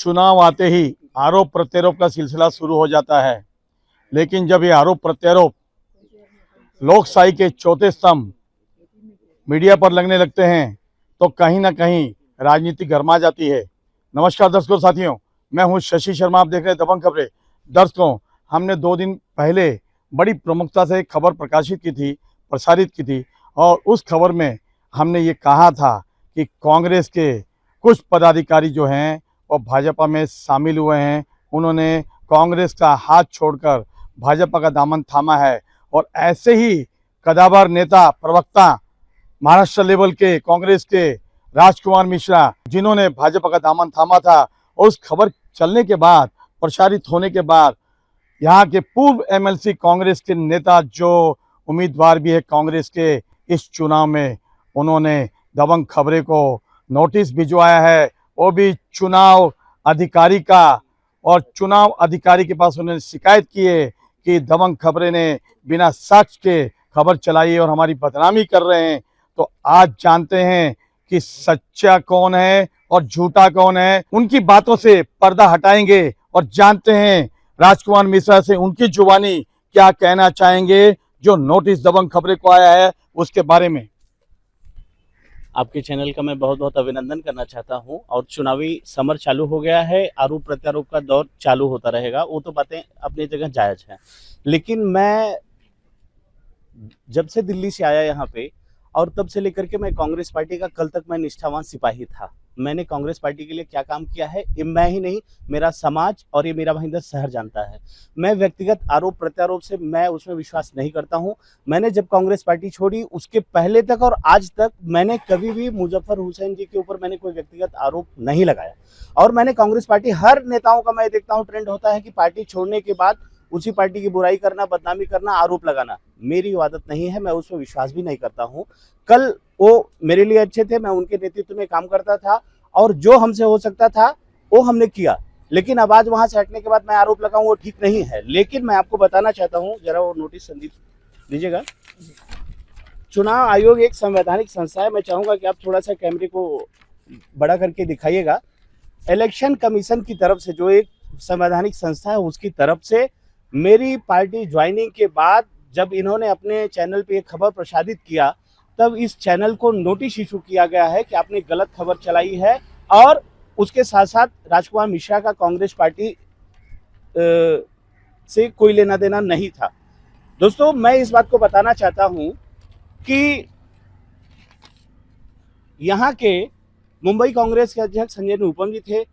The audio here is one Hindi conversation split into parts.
चुनाव आते ही आरोप प्रत्यारोप का सिलसिला शुरू हो जाता है, लेकिन जब ये आरोप प्रत्यारोप लोकशाही के चौथे स्तंभ मीडिया पर लगने लगते हैं तो कहीं ना कहीं राजनीति गरमा जाती है। नमस्कार दर्शकों साथियों, मैं हूं शशि शर्मा, आप देख रहे हैं दबंग खबरें। दर्शकों, हमने 2 दिन पहले बड़ी प्रमुखता से एक खबर प्रसारित की थी और उस खबर में हमने ये कहा था कि कांग्रेस के कुछ पदाधिकारी जो हैं वो भाजपा में शामिल हुए हैं। उन्होंने कांग्रेस का हाथ छोड़कर भाजपा का दामन थामा है और ऐसे ही कदावर नेता प्रवक्ता महाराष्ट्र लेवल के कांग्रेस के राजकुमार मिश्रा, जिन्होंने भाजपा का दामन थामा था, और उस खबर चलने के बाद, प्रसारित होने के बाद, यहाँ के पूर्व एमएलसी कांग्रेस के नेता जो उम्मीदवार भी है कांग्रेस के इस चुनाव में, उन्होंने दबंग खबरें को नोटिस भिजवाया है, वो भी चुनाव अधिकारी का, और चुनाव अधिकारी के पास उन्होंने शिकायत की है कि दबंग खबरें ने बिना सच के खबर चलाई और हमारी बदनामी कर रहे हैं। तो आज जानते हैं कि सच्चा कौन है और झूठा कौन है। उनकी बातों से पर्दा हटाएंगे और जानते हैं राजकुमार मिश्रा से उनकी जुबानी क्या कहना चाहेंगे जो नोटिस दबंग खबरें को आया है उसके बारे में। आपके चैनल का मैं बहुत बहुत अभिनंदन करना चाहता हूं। और चुनावी समर चालू हो गया है, आरोप प्रत्यारोप का दौर चालू होता रहेगा, वो तो बातें अपनी जगह जायज हैं। लेकिन मैं जब से दिल्ली से आया यहाँ पे, और तब से लेकर के मैं कांग्रेस पार्टी का कल तक मैं निष्ठावान सिपाही था। मैंने कांग्रेस पार्टी के लिए क्या काम किया है ये मैं ही नहीं, मेरा समाज और ये मेरा भाईंदर शहर जानता है। मैं व्यक्तिगत आरोप प्रत्यारोप से मैं उसमें विश्वास नहीं करता हूं। मैंने जब कांग्रेस पार्टी छोड़ी उसके पहले तक और आज तक मैंने कभी भी मुजफ्फर हुसैन जी के ऊपर मैंने कोई व्यक्तिगत आरोप नहीं लगाया। और मैंने कांग्रेस पार्टी, हर नेताओं का मैं देखता हूँ ट्रेंड होता है कि पार्टी छोड़ने के बाद उसी पार्टी की बुराई करना, बदनामी करना, आरोप लगाना। मेरी आदत नहीं है, मैं उसमें विश्वास भी नहीं करता हूं। कल वो मेरे लिए अच्छे थे, मैं उनके नेतृत्व में काम करता था और जो हमसे हो सकता था वो हमने किया। लेकिन अब आज वहां से हटने के बाद मैं आरोप लगाऊं वो ठीक नहीं है। लेकिन मैं आपको बताना चाहता हूं, जरा वो नोटिस संदीप दीजिएगा। चुनाव आयोग एक संवैधानिक संस्था है। मैं चाहूंगा कि आप थोड़ा सा कैमरे को बड़ा करके दिखाइएगा। इलेक्शन कमीशन की तरफ से, जो एक संवैधानिक संस्था है, उसकी तरफ से मेरी पार्टी ज्वाइनिंग के बाद जब इन्होंने अपने चैनल पे एक खबर प्रसारित किया, तब इस चैनल को नोटिस इशू किया गया है कि आपने गलत खबर चलाई है। और उसके साथ साथ राजकुमार मिश्रा का कांग्रेस पार्टी से कोई लेना देना नहीं था। दोस्तों, मैं इस बात को बताना चाहता हूं कि यहाँ के मुंबई कांग्रेस के अध्यक्ष संजय निरुपम जी थे,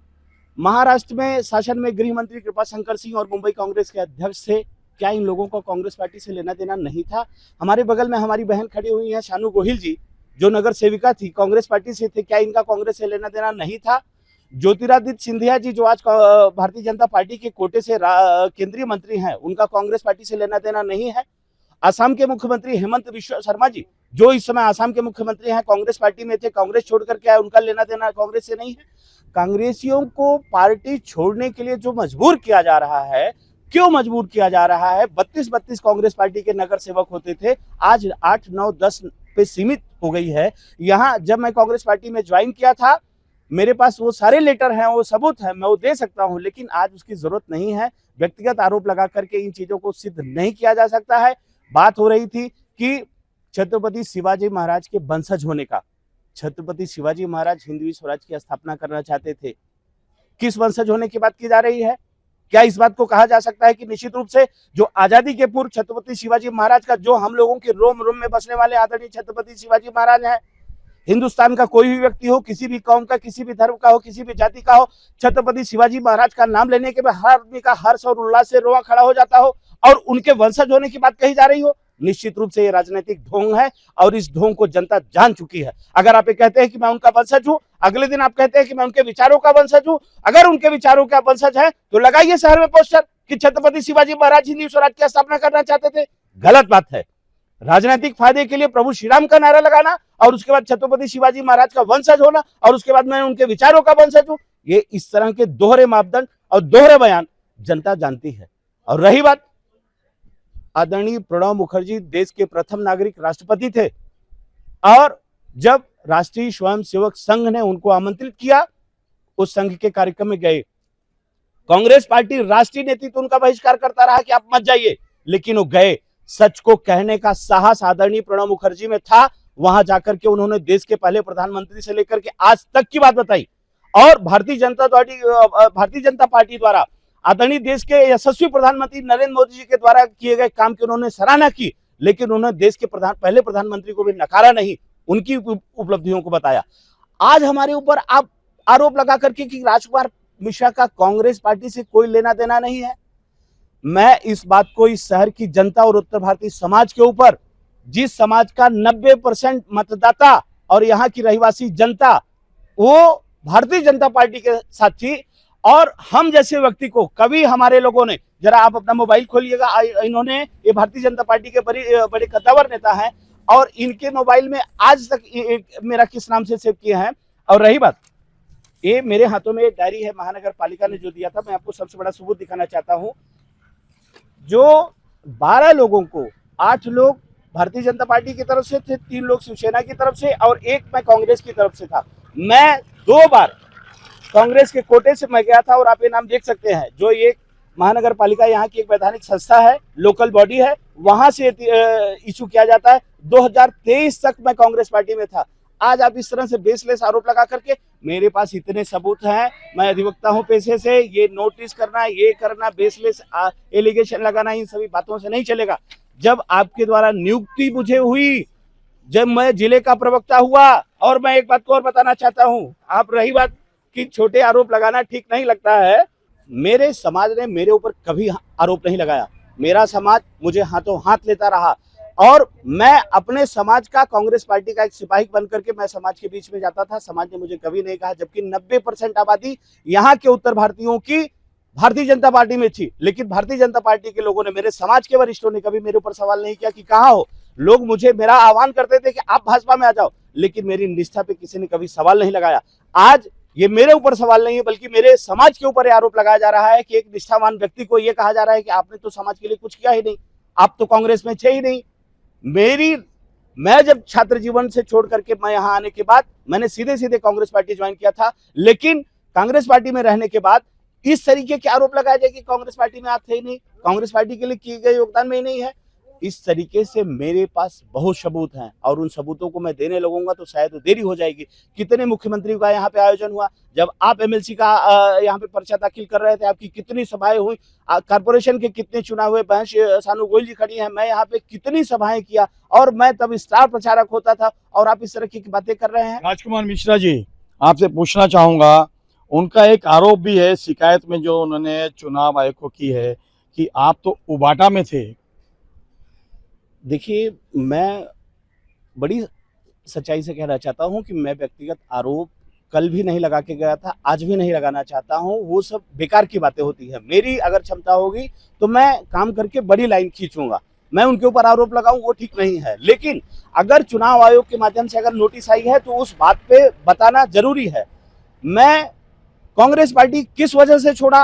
महाराष्ट्र में शासन में गृह मंत्री कृपाशंकर सिंह और मुंबई कांग्रेस के अध्यक्ष थे। क्या इन लोगों को कांग्रेस पार्टी से लेना देना नहीं था? हमारे बगल में हमारी बहन खड़ी हुई है शानू गोहिल जी, जो नगर सेविका थी, कांग्रेस पार्टी से थे। क्या इनका कांग्रेस से लेना देना नहीं था? ज्योतिरादित्य सिंधिया जी, जो आज भारतीय जनता पार्टी के कोटे से केंद्रीय मंत्री हैं, उनका कांग्रेस पार्टी से लेना देना नहीं है। असम के मुख्यमंत्री हेमंत बिश्व शर्मा जी, जो इस समय असम के मुख्यमंत्री हैं, कांग्रेस पार्टी में थे, कांग्रेस छोड़ करके आए, उनका लेना देना कांग्रेस से नहीं है। कांग्रेसियों को पार्टी छोड़ने के लिए जो मजबूर किया जा रहा है, क्यों मजबूर किया जा रहा है? 32 कांग्रेस पार्टी के नगर सेवक होते थे, आज 8, 9, 10 पे सीमित हो गई है। यहाँ जब मैं कांग्रेस पार्टी में ज्वाइन किया था, मेरे पास वो सारे लेटर हैं, वो सबूत है, मैं वो दे सकता हूं। लेकिन आज उसकी जरूरत नहीं है। व्यक्तिगत आरोप लगा करके इन चीजों को सिद्ध नहीं किया जा सकता है। बात हो रही थी कि छत्रपति शिवाजी महाराज के वंशज होने का। छत्रपति शिवाजी महाराज हिंदवी स्वराज की स्थापना करना चाहते थे। किस वंशज होने की बात की जा रही है? क्या इस बात को कहा जा सकता है कि निश्चित रूप से जो आजादी के पूर्व छत्रपति शिवाजी महाराज का, जो हम लोगों के रोम रोम में बसने वाले आदरणीय छत्रपति शिवाजी महाराज हैं, हिंदुस्तान का कोई भी व्यक्ति हो, किसी भी कौम का, किसी भी धर्म का हो, किसी भी जाति का हो, छत्रपति शिवाजी महाराज का नाम लेने के बाद हर आदमी का हर्ष और उल्लास से रोआ खड़ा हो जाता हो, और उनके वंशज होने की बात कही जा रही हो? निश्चित रूप से ये राजनीतिक ढोंग है और इस ढोंग को जनता जान चुकी है। अगर आप ये कहते हैं कि मैं उनका वंशज हूं, अगले दिन आप कहते हैं कि मैं उनके विचारों का वंशज हूं। अगर उनके विचारों का वंशज है तो लगाइए शहर में पोस्टर कि छत्रपति शिवाजी महाराज हिंदवी स्वराज की स्थापना करना चाहते थे। गलत बात है। राजनीतिक फायदे के लिए प्रभु श्री राम का नारा लगाना और उसके बाद छत्रपति शिवाजी महाराज का वंशज होना और उसके बाद मैं उनके विचारों का वंशज हूं, ये इस तरह के दोहरे मापदंड और दोहरे बयान जनता जानती है। और रही बात, आदरणीय प्रणब मुखर्जी देश के प्रथम नागरिक राष्ट्रपति थे, और जब राष्ट्रीय स्वयंसेवक संघ ने उनको आमंत्रित किया, उस संघ के कार्यक्रम में गए, कांग्रेस पार्टी राष्ट्रीय नेतृत्व उनका बहिष्कार करता रहा कि आप मत जाइए, लेकिन वो गए। सच को कहने का साहस आदरणीय प्रणब मुखर्जी में था। वहां जाकर के उन्होंने देश के पहले प्रधानमंत्री से लेकर के आज तक की बात बताई और भारतीय जनता पार्टी द्वारा आदरणीय देश के यशस्वी प्रधानमंत्री नरेंद्र मोदी जी के द्वारा किए गए काम की उन्होंने सराहना की, लेकिन उन्होंने देश के पहले प्रधानमंत्री को भी नकारा नहीं, उनकी उपलब्धियों को बताया। आज हमारे ऊपर आप आरोप लगा करके कि राजकुमार मिश्रा का कांग्रेस पार्टी से कोई लेना देना नहीं है। मैं इस बात को इस शहर की जनता और उत्तर भारतीय समाज के ऊपर, जिस समाज का 90% मतदाता और यहाँ की रहवासी जनता वो भारतीय जनता पार्टी के साथ थी, और हम जैसे व्यक्ति को कभी हमारे लोगों ने, जरा आप अपना मोबाइल खोलिएगा, इन्होंने, ये भारतीय जनता पार्टी के बड़े कद्दावर नेता हैं और इनके मोबाइल में आज तक मेरा किस नाम से सेव किए हैं। और रही बात, ये मेरे हाथों में एक डायरी है, महानगर पालिका ने जो दिया था, मैं आपको सबसे बड़ा सबूत दिखाना चाहता हूं। जो 12 लोगों को 8 लोग भारतीय जनता पार्टी की तरफ से थे, 3 लोग शिवसेना की तरफ से और 1 मैं कांग्रेस की तरफ से था। मैं 2 बार कांग्रेस के कोटे से मैं गया था और आप ये नाम देख सकते हैं, जो एक महानगर पालिका यहाँ की एक वैधानिक संस्था है, लोकल बॉडी है, वहां से इशू किया जाता है। 2023 तक मैं कांग्रेस पार्टी में था। आज आप इस तरह से बेसलेस आरोप लगा करके, मेरे पास इतने सबूत हैं, मैं अधिवक्ता हूं पेशे से, ये नोटिस करना, ये करना, बेसलेस एलिगेशन लगाना, इन सभी बातों से नहीं चलेगा। जब आपके द्वारा नियुक्ति मुझे हुई, जब मैं जिले का प्रवक्ता हुआ, और मैं एक बात को और बताना चाहता हूं, आप रही बात कि छोटे आरोप लगाना ठीक नहीं लगता है, मेरे समाज ने मेरे ऊपर कभी आरोप नहीं लगाया। मेरा समाज मुझे हाथों हाथ लेता रहा और मैं अपने समाज का, कांग्रेस पार्टी का एक सिपाही बनकर के मैं समाज के बीच में जाता था। समाज ने मुझे कभी नहीं कहा, जबकि 90% आबादी यहाँ के उत्तर भारतीयों की भारतीय जनता पार्टी में थी, लेकिन भारतीय जनता पार्टी के लोगों ने, मेरे समाज के वरिष्ठों ने कभी मेरे ऊपर सवाल नहीं किया कि कहाँ हो। लोग मुझे, मेरा आह्वान करते थे कि आप भाजपा में आ जाओ, लेकिन मेरी निष्ठा पे किसी ने कभी सवाल नहीं लगाया। आज ये मेरे ऊपर सवाल नहीं है, बल्कि मेरे समाज के ऊपर आरोप लगाया जा रहा है कि एक निष्ठावान व्यक्ति को यह कहा जा रहा है कि आपने तो समाज के लिए कुछ किया ही नहीं, आप तो कांग्रेस में थे ही नहीं। मैं जब छात्र जीवन से छोड़ करके मैं यहाँ आने के बाद मैंने सीधे सीधे कांग्रेस पार्टी ज्वाइन किया था, लेकिन कांग्रेस पार्टी में रहने के बाद इस तरीके के आरोप लगाए जाए कि कांग्रेस पार्टी में आप थे ही नहीं, कांग्रेस पार्टी के लिए किए गए योगदान में ही नहीं है। इस तरीके से मेरे पास बहुत सबूत हैं और उन सबूतों को मैं देने लगूंगा तो शायद देरी हो जाएगी। कितने मुख्यमंत्री का यहाँ पे आयोजन हुआ, जब आप एमएलसी का यहाँ पे पर्चा दाखिल कर रहे थे, आपकी कितनी सभाएं हुई, कारपोरेशन के कितने चुनाव हुए, बहन सानू गोयल जी खड़ी हैं, मैं यहाँ पे कितनी सभाएं किया और मैं तब स्टार प्रचारक होता था, और आप इस तरह की बातें कर रहे हैं। राजकुमार मिश्रा जी, आपसे पूछना चाहूंगा, उनका एक आरोप भी है शिकायत में जो उन्होंने चुनाव आयोग को की है कि आप तो उबाटा में थे। देखिए, मैं बड़ी सच्चाई से कहना चाहता हूं कि मैं व्यक्तिगत आरोप कल भी नहीं लगा के गया था, आज भी नहीं लगाना चाहता हूं। वो सब बेकार की बातें होती है। मेरी अगर क्षमता होगी तो मैं काम करके बड़ी लाइन खींचूंगा, मैं उनके ऊपर आरोप लगाऊं वो ठीक नहीं है। लेकिन अगर चुनाव आयोग के माध्यम से अगर नोटिस आई है तो उस बात पे बताना जरूरी है। मैं कांग्रेस पार्टी किस वजह से छोड़ा,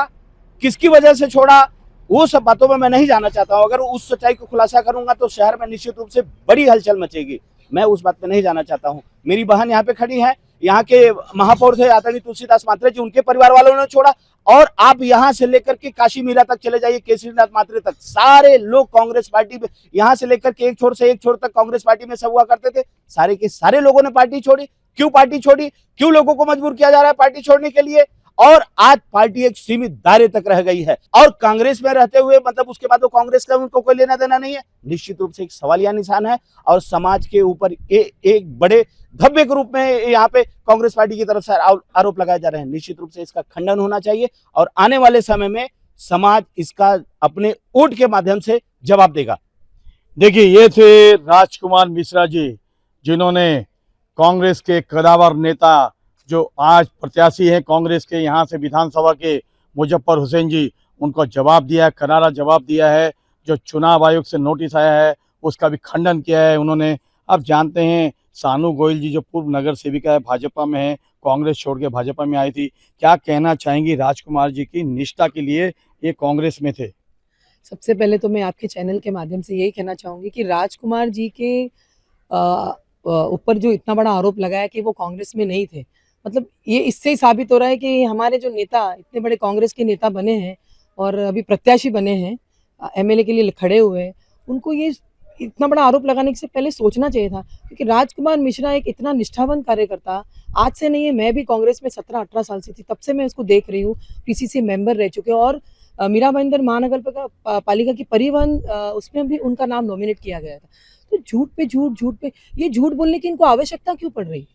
किसकी वजह से छोड़ा, वो सब बातों में मैं नहीं जाना चाहता हूं। अगर उस सच्चाई को खुलासा करूंगा तो शहर में निश्चित रूप से बड़ी हलचल मचेगी। मैं उस बात में नहीं जाना चाहता हूं। मेरी बहन यहाँ पे खड़ी है, यहाँ के महापौर थे आदरणीय तुलसीदास मात्रे जी, उनके परिवार वालों ने छोड़ा। और आप यहाँ से लेकर के काशी मीरा तक चले जाइए, केसरीनाथ मात्रे तक, सारे लोग कांग्रेस पार्टी में, यहाँ से लेकर के एक छोर से एक छोर तक कांग्रेस पार्टी में सब हुआ करते थे। सारे के सारे लोगों ने पार्टी छोड़ी। क्यों पार्टी छोड़ी, क्यों लोगों को मजबूर किया जा रहा है पार्टी छोड़ने के लिए? और आज पार्टी एक सीमित दायरे तक रह गई है और कांग्रेस में रहते हुए मतलब उसके बाद वो कांग्रेस का उनको कोई लेना देना नहीं है। निश्चित रूप से एक सवालिया निशान है और समाज के ऊपर एक बड़े धब्बे के रूप में यहाँ पे कांग्रेस पार्टी की तरफ से आरोप लगाए जा रहे हैं। निश्चित रूप से इसका खंडन होना चाहिए और आने वाले समय में समाज इसका अपने वोट के माध्यम से जवाब देगा। देखिए, ये थे राजकुमार मिश्रा जी, जिन्होंने कांग्रेस के कदावर नेता जो आज प्रत्याशी हैं कांग्रेस के यहाँ से विधानसभा के, मुजफ्फर हुसैन जी, उनको जवाब दिया है, करारा जवाब दिया है। जो चुनाव आयोग से नोटिस आया है उसका भी खंडन किया है उन्होंने। अब जानते हैं सानू गोयल जी जो पूर्व नगर सेविका है, भाजपा में है, कांग्रेस छोड़ के भाजपा में आई थी, क्या कहना चाहेंगी राजकुमार जी की निष्ठा के लिए ये कांग्रेस में थे? सबसे पहले तो मैं आपके चैनल के माध्यम से यही कहना चाहूँगी कि राजकुमार जी के ऊपर जो इतना बड़ा आरोप लगाया कि वो कांग्रेस में नहीं थे, मतलब ये इससे ही साबित हो रहा है कि हमारे जो नेता इतने बड़े कांग्रेस के नेता बने हैं और अभी प्रत्याशी बने हैं, एमएलए के लिए खड़े हुए हैं, उनको ये इतना बड़ा आरोप लगाने से पहले सोचना चाहिए था, क्योंकि राजकुमार मिश्रा एक इतना निष्ठावान कार्यकर्ता आज से नहीं है। मैं भी कांग्रेस में 17-18 साल से थी, तब से मैं उसको देख रही हूँ, पीसीसी मेंबर रह चुके हैं और मीरा भाईंदर महानगर पालिका की परिवहन उसमें भी उनका नाम नॉमिनेट किया गया था। तो झूठ पे झूठ, ये झूठ बोलने की इनको आवश्यकता क्यों पड़ रही?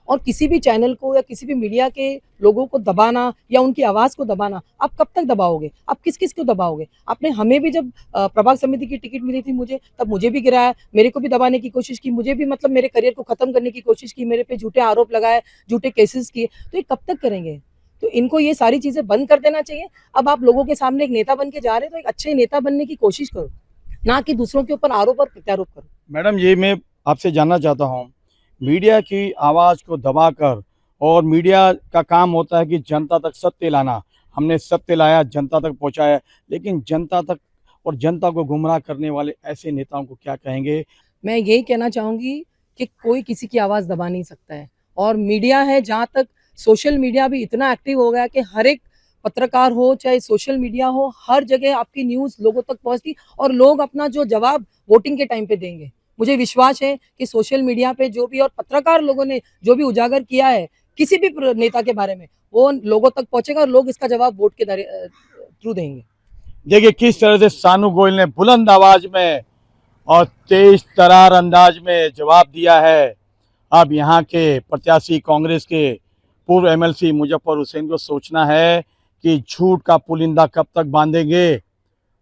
और किसी भी चैनल को या किसी भी मीडिया के लोगों को दबाना या उनकी आवाज़ को दबाना, आप कब तक दबाओगे? आप किस-किस को दबाओगे? आपने हमें भी जब प्रभाग समिति की टिकट मिली थी मुझे, तब मुझे भी गिराया, मेरे को भी दबाने की कोशिश की, मुझे भी मतलब मेरे करियर को ख़त्म करने की कोशिश की, मेरे पे झूठे आरोप लगाए, झूठे केसेस किए, तो ये कब तक करेंगे? तो इनको ये सारी चीज़ें बंद कर देना चाहिए। अब आप लोगों के सामने एक नेता बन के जा रहे हैं, तो एक अच्छे नेता बनने की कोशिश करो, ना कि दूसरों के ऊपर आरोप और प्रत्यारोप करो। मैडम, ये मैं आपसे जानना चाहता हूँ, मीडिया की आवाज़ को दबाकर, और मीडिया का काम होता है कि जनता तक सत्य लाना, हमने सत्य लाया, जनता तक पहुँचाया, लेकिन जनता तक और जनता को गुमराह करने वाले ऐसे नेताओं को क्या कहेंगे? मैं यही कहना चाहूँगी कि कोई किसी की आवाज़ दबा नहीं सकता है और मीडिया है, जहाँ तक सोशल मीडिया भी इतना एक्टिव हो गया कि हर एक पत्रकार हो, चाहे सोशल मीडिया हो, हर जगह आपकी न्यूज़ लोगों तक पहुँचती और लोग अपना जो जवाब वोटिंग के टाइम पे देंगे। मुझे विश्वास है कि सोशल मीडिया पे जो भी और पत्रकार लोगों ने जो भी उजागर किया है किसी भी नेता के बारे में, वो लोगों तक पहुँचेगा और लोग इसका जवाब वोट के थ्रू देंगे। देखिए किस तरह से सानू गोयल ने बुलंद आवाज में और तेज तरार अंदाज में जवाब दिया है। अब यहाँ के प्रत्याशी कांग्रेस के पूर्व एमएलसी मुजफ्फर हुसैन को सोचना है कि झूठ का पुलिंदा कब तक बांधेंगे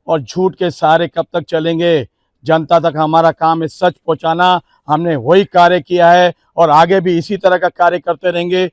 और झूठ के सहारे कब तक चलेंगे। जनता तक हमारा काम है सच पहुंचाना, हमने वही कार्य किया है और आगे भी इसी तरह का कार्य करते रहेंगे।